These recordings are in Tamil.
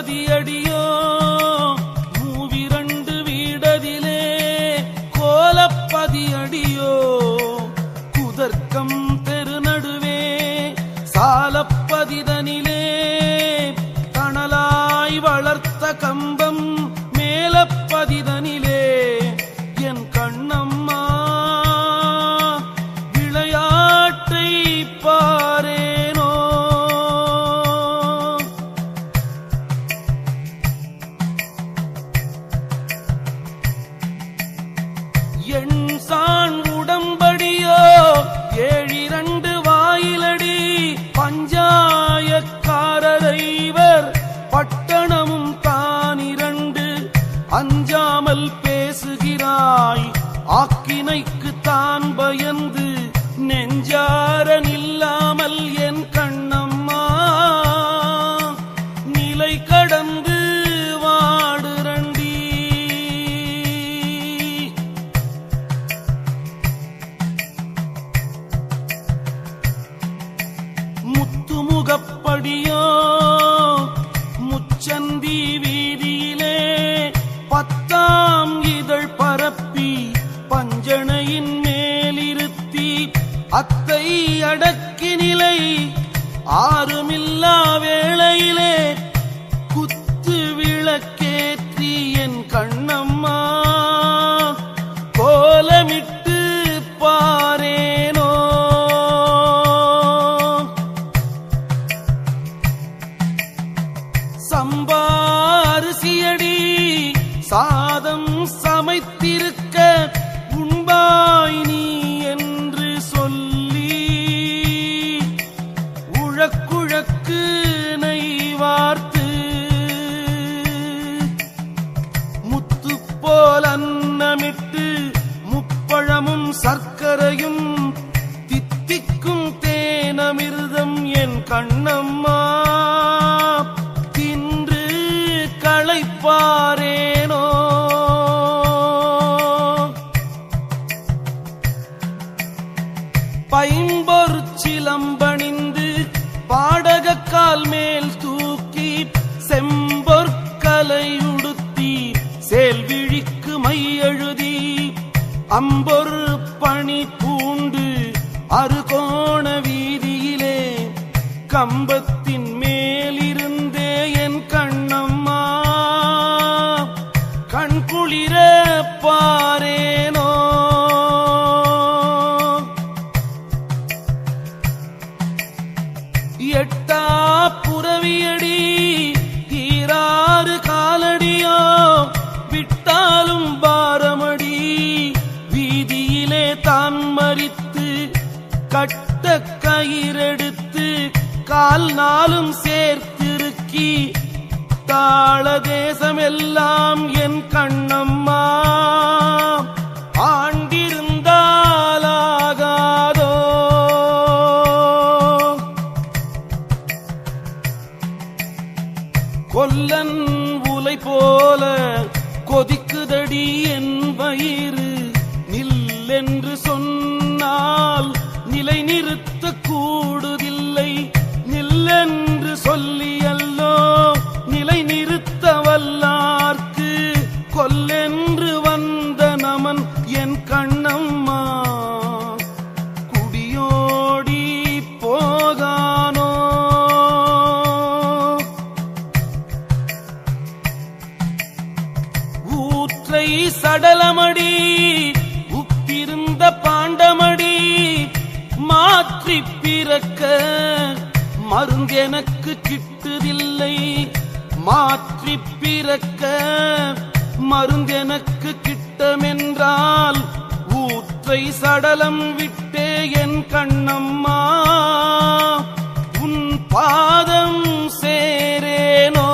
பதியடியோ மூவிரண்டு வீடதிலே கோலப்பதியடியோ குதர்க்கம் தெருநடுவே சாலப்பதிதனிலே தணலாய் வளர்த்த கம்பம் மேலப்பதிதனிலே என் கண்ணம்மா விளையாட்டை பாரேனோ. என் சான் உடம்படியோ ஏழிரண்டு வாயிலடி பஞ்சாயக்காரரைவர் பட்டணமும் தானிரண்டு அஞ்சாமல் பேசுகிறாய் ஆக்கினைக்கு தான் பயந்து நெஞ்சார நில்லாமல் என் கண்ணம்மா நிலை கடந்து வாடுரண்டி. முத்துமுகப்படியோ முச்சந்தி வீதியிலே பத்தாம் இதழ் பரப்பி பஞ்சணையின் மேலிருத்தி அத்தை அடக்கி நிலை ஆறுமில்லா வேளையிலே குத்து விளக்கேற்றி என் கண்ணம்மா கோலமிட்டு பாரேனோ. சம்பாரிசியடி சாதம் சமைத்திருக்க உண்பாய் நீ என்று சொல்லி உழக்குழக்கு நெய்வார்த்து முத்து போல் அன்னமிட்டு முப்பழமும் சர்க்கரையும் தித்திக்கும் தேனமிர்தம் என் கண்ணம்மா தின்று களைப்பாரேனோ. பைம்பொற்சிலம்பணிந்து பாடகக்கால் மேல் தூக்கி செம்பொற்கலை உடுத்தி சேல்விழிக்கு மையெழுதி அம்பொரு பணி பூண்டு அறுகோண வீதியிலே கம்பத்தின் மேலிருந்தே என் கண்ணம்மா கண்குளிர பாரேனோ. எட்டா புறவியடி தீராறு காலடியோ விட்டாலும் பாரமடி வீதியிலே தான் மறித்து கட்ட கயிறெடுத்து கால் நாளும் சேர்த்திருக்கி தாள தேசமெல்லாம் என் கண்ணம்மா ஆண்டிருந்தாலாகாதோ. கொல்லன் உலை போல கொதிக்குதடி என் வயிறு நில்லென்று சொன்னால் நிலை நிறுத்த கூடுதில்லை நில்லென்று சொல்லியல்லோ நிலை நிறுத்த வல்லார்க்கு கொல்லென்று வந்த நமன் என் கண்ணம்மா குடியோடி போகானோ. ஊற்றை சடலமடி உப்பிருந்த பாண்டமடி மாற்றி பிறக்க மருந்தெனக்கு கிட்டுதில்லை மாற்றி பிறக்க மருந்தெனக்கு கிட்டமென்றால் ஊற்றை சடலம் விட்டே என் கண்ணம்மா உன் பாதம் சேரேனோ.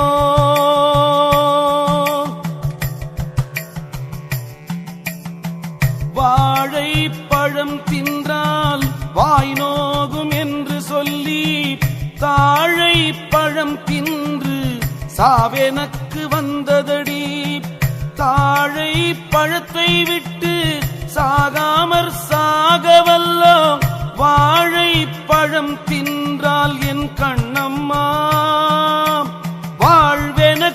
வாழைப்பழம் தின்றால் வாய் நோகும் என்று சொல்லி தாழைப்பழம் தின்று சாவெனக்கு வந்ததடி தாழைப்பழத்தை விட்டு சாகாமற் சாகவல்லோ வாழைப்பழம் தின்றால் என் கண்ணம்மா வாழ்வென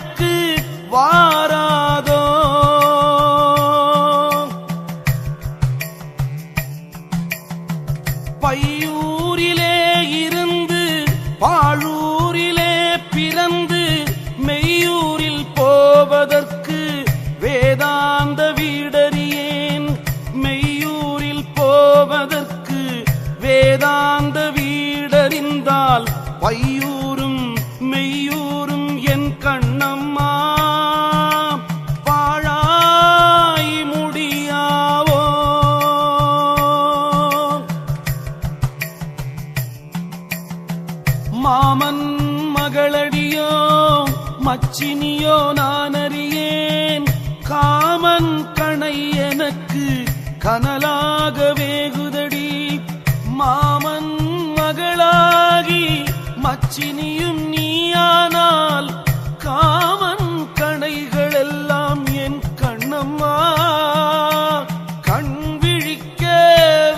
மச்சினியோ நான் அறியேன், காமன் கணை எனக்கு கனலாக வேகுதடி. மாமன் மகளாகி மச்சினியும் நீயானால் காமன் கணைகள் எல்லாம் என் கண்ணம்மா கண் விழிக்க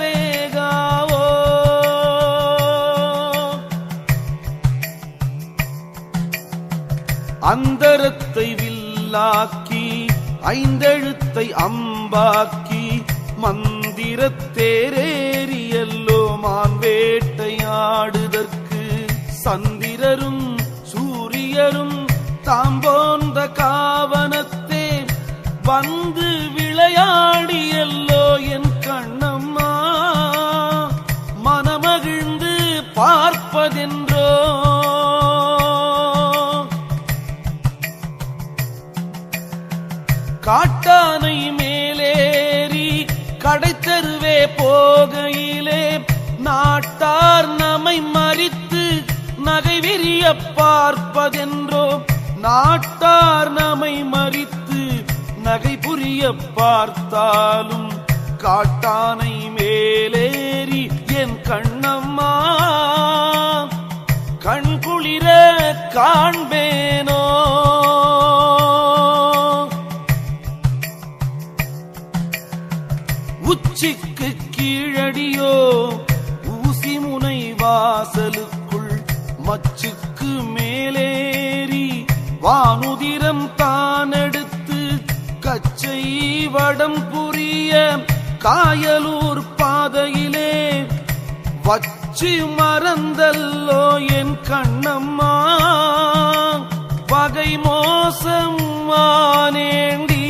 வேகாவோ. அந்தரத்தை வில்லாக்கி ஐந்தெழுத்தை அம்பாக்கி மந்திரத்தேரேறியல்லோ மான் வேட்டையாடுதற்கு சந்திரரும் சூரியரும் தாம் போன்ற காவனத்தே வந்து விளையாடியல்லோ என் கண்ணம்மா மனமகிழ்ந்து பார்ப்பதென்றோ. காட்டானை மேலேறி கடைத்தருவே போகையிலே நாட்டார் நம்மை மறித்து நகை விரிய பார்ப்பதென்றோ. நாட்டார் நம்மை மறித்து நகை புரிய பார்த்தாலும் காட்டானை மேலேறி என் கண்ணம்மா கண் குளிர காண்பேனோ. உச்சிக்கு கீழடியோ ஊசி முனை வாசலுக்குள் மச்சுக்கு மேலேறி வானுதிரம் தான் எடுத்து கச்சை வடம் புரிய காயலூர் பாதையிலே வச்சு மறந்தல்லோ என் கண்ணம்மா வகை மோசம் ஆனேண்டி.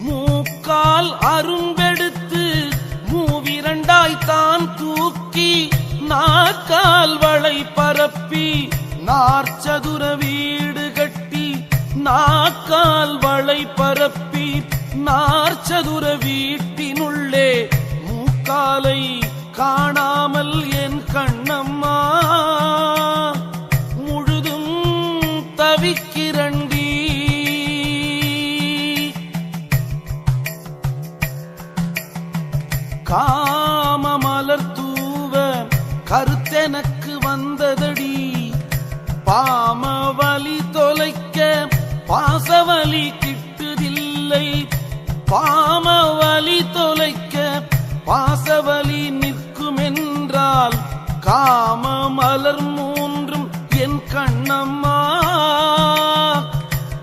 மூக்கால் அரும்பெடுத்து மூவிரண்டாய்த்தான் தூக்கி நாக்கால் வளை பரப்பி நாற்சதுர வீடு கட்டி நாக்கால் வளை பரப்பி நாற்சதுர வீட்டினுள்ளே மூக்காலை காணாமல் என் கண்ணம்மா முழுதும் தவிக்கிறண்டி. காம மலர் தூவ கருத்தெனக்கு வந்ததடி பாமவலி தொலைக்க பாசவலி கிட்டுதில்லை. பாமவலி தொலைக்க பாசவலி நிற்குமென்றால் காம மலர் மூன்றும் என் கண்ணம்மா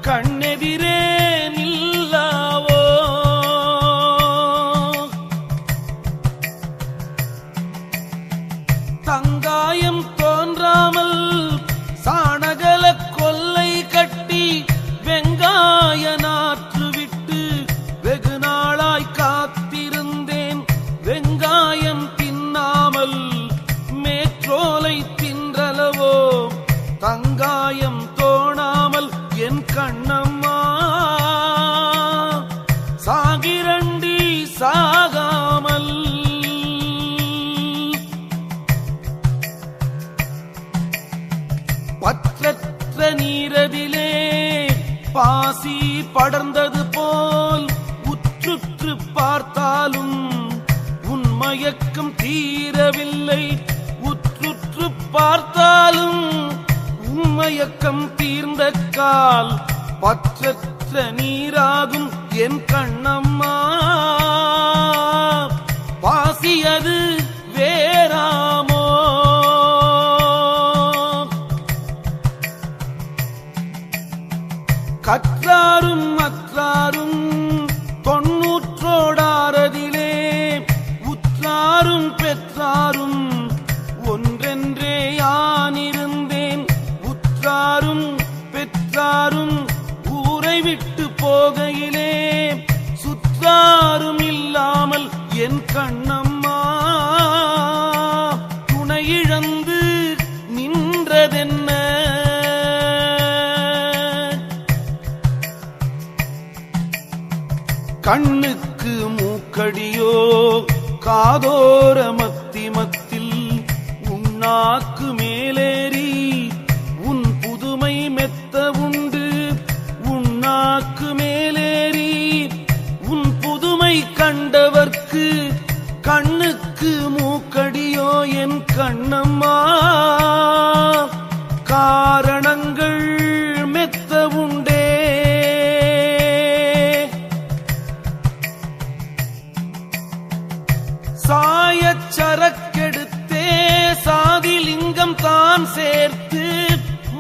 கண்ணெதிரே நில்லாவோ. தங்காயம் தோன்றாமல் சாணகல கொல்லை கட்டி வெங்காய நாற்று விட்டு வெகு நாளாய் காத்திருந்தேன். வெங்காயம் தின்னாமல் மேற்றோலை தின்றளவோ தங்காயம் தோணாமல் என் கண்ணம்மா சாகிரண்டி சாகாமல். பற்றற்ற நீரதிலே பாசி படர்ந்தது போல் உற்றுற்று பார்த்தாலும் உன்மயக்கம் தீரவில்லை. உற்றுற்று பார்த்தாலும் உன்மயக்கம் தீர்ந்த கால் பற்றற்ற நீராகும் என் கண்ணம்மா பாசியது வேறாமோ. கற்றாரும் அற்றாரும் தொன்னூற்றோடாரதிலே உற்றாரும் பெற்றாரும் ஒன்றென்றே யானிருந்தேன். உற்றாரும் பெற்றாரும் ஊரை விட்டு போகையிலே சுற்றாரும் இல்லாமல் என் கண்ணம்மா துணையிழந்து நின்றதென்ன. கண்ணுக்கு மூக்கடியோ காதோர மத்தி மத்தில் உன்னாக்கு மேலேறி உன் புதுமை மெத்த உண்டு. உன்னாக்கு மேலேறி உன் புதுமை கண்டவர்க்கு கண்ணுக்கு மூக்கடியோ என் கண்ணம்மா. காரணங்கள் மெத்த உண்டே. சாயச் சரக்கெடுத்தே சாதிலிங்கம் தான் சேர்த்து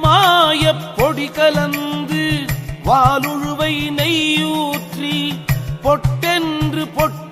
மாயப் பொடி கலந்து வாலுழுவை நெய்யூற்றி பொட்டென்று பொட்டு